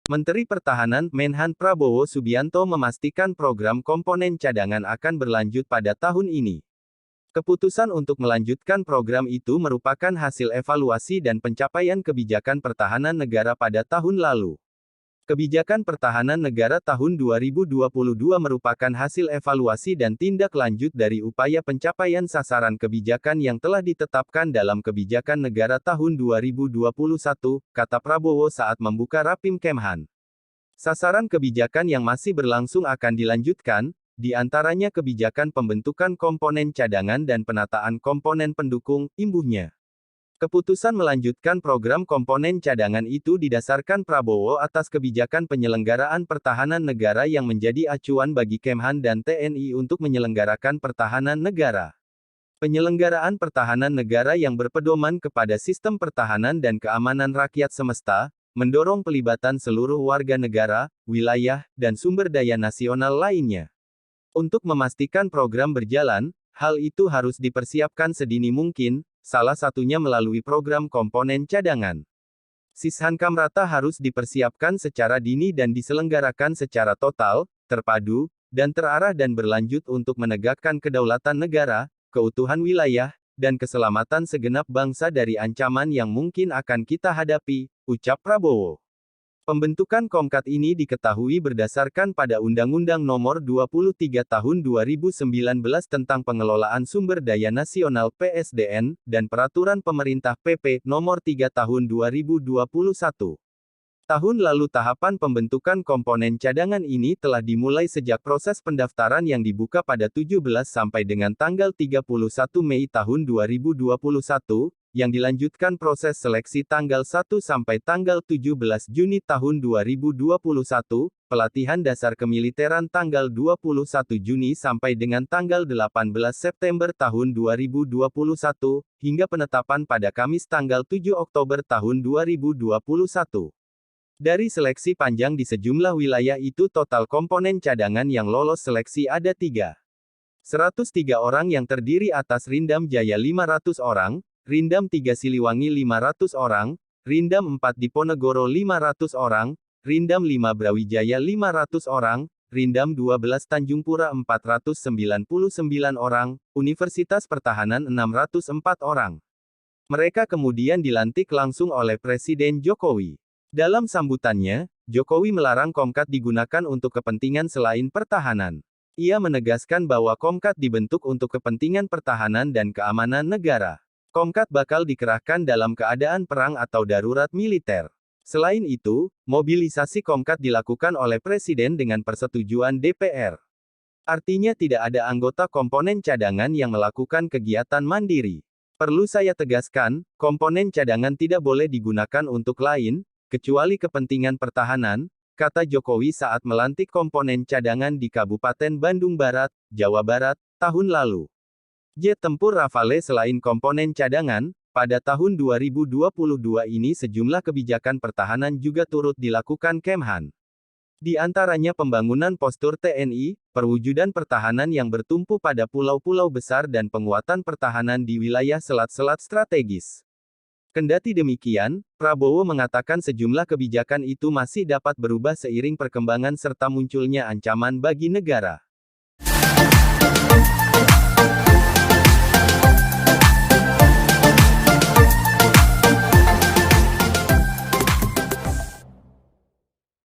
Menteri Pertahanan Menhan Prabowo Subianto memastikan program komponen cadangan akan berlanjut pada tahun ini. Keputusan untuk melanjutkan program itu merupakan hasil evaluasi dan pencapaian kebijakan pertahanan negara pada tahun lalu. Kebijakan pertahanan negara tahun 2022 merupakan hasil evaluasi dan tindak lanjut dari upaya pencapaian sasaran kebijakan yang telah ditetapkan dalam Kebijakan Negara tahun 2021, kata Prabowo saat membuka Rapim Kemhan. Sasaran kebijakan yang masih berlangsung akan dilanjutkan, di antaranya kebijakan pembentukan komponen cadangan dan penataan komponen pendukung, imbuhnya. Keputusan melanjutkan program komponen cadangan itu didasarkan Prabowo atas kebijakan penyelenggaraan pertahanan negara yang menjadi acuan bagi Kemhan dan TNI untuk menyelenggarakan pertahanan negara. Penyelenggaraan pertahanan negara yang berpedoman kepada sistem pertahanan dan keamanan rakyat semesta, mendorong pelibatan seluruh warga negara, wilayah, dan sumber daya nasional lainnya. Untuk memastikan program berjalan, hal itu harus dipersiapkan sedini mungkin, salah satunya melalui program komponen cadangan. Sishankam-Rata harus dipersiapkan secara dini dan diselenggarakan secara total, terpadu, dan terarah dan berlanjut untuk menegakkan kedaulatan negara, keutuhan wilayah, dan keselamatan segenap bangsa dari ancaman yang mungkin akan kita hadapi, ucap Prabowo. Pembentukan Komkat ini diketahui berdasarkan pada Undang-Undang Nomor 23 Tahun 2019 tentang Pengelolaan Sumber Daya Nasional (PSDN) dan Peraturan Pemerintah (PP) Nomor 3 Tahun 2021. Tahun lalu tahapan pembentukan komponen cadangan ini telah dimulai sejak proses pendaftaran yang dibuka pada 17 sampai dengan tanggal 31 Mei tahun 2021, yang dilanjutkan proses seleksi tanggal 1 sampai tanggal 17 Juni tahun 2021, pelatihan dasar kemiliteran tanggal 21 Juni sampai dengan tanggal 18 September tahun 2021, hingga penetapan pada Kamis tanggal 7 Oktober tahun 2021. Dari seleksi panjang di sejumlah wilayah itu total komponen cadangan yang lolos seleksi ada 103 orang yang terdiri atas Rindam Jaya 500 orang, Rindam 3 Siliwangi 500 orang, Rindam 4 Diponegoro 500 orang, Rindam 5 Brawijaya 500 orang, Rindam 12 Tanjungpura 499 orang, Universitas Pertahanan 604 orang. Mereka kemudian dilantik langsung oleh Presiden Jokowi. Dalam sambutannya, Jokowi melarang Komkat digunakan untuk kepentingan selain pertahanan. Ia menegaskan bahwa Komkat dibentuk untuk kepentingan pertahanan dan keamanan negara. Komkat bakal dikerahkan dalam keadaan perang atau darurat militer. Selain itu, mobilisasi Komkat dilakukan oleh Presiden dengan persetujuan DPR. Artinya tidak ada anggota komponen cadangan yang melakukan kegiatan mandiri. Perlu saya tegaskan, komponen cadangan tidak boleh digunakan untuk lain, kecuali kepentingan pertahanan, kata Jokowi saat melantik komponen cadangan di Kabupaten Bandung Barat, Jawa Barat, tahun lalu. Jet tempur Rafale selain komponen cadangan, pada tahun 2022 ini sejumlah kebijakan pertahanan juga turut dilakukan Kemhan. Di antaranya pembangunan postur TNI, perwujudan pertahanan yang bertumpu pada pulau-pulau besar dan penguatan pertahanan di wilayah selat-selat strategis. Kendati demikian, Prabowo mengatakan sejumlah kebijakan itu masih dapat berubah seiring perkembangan serta munculnya ancaman bagi negara.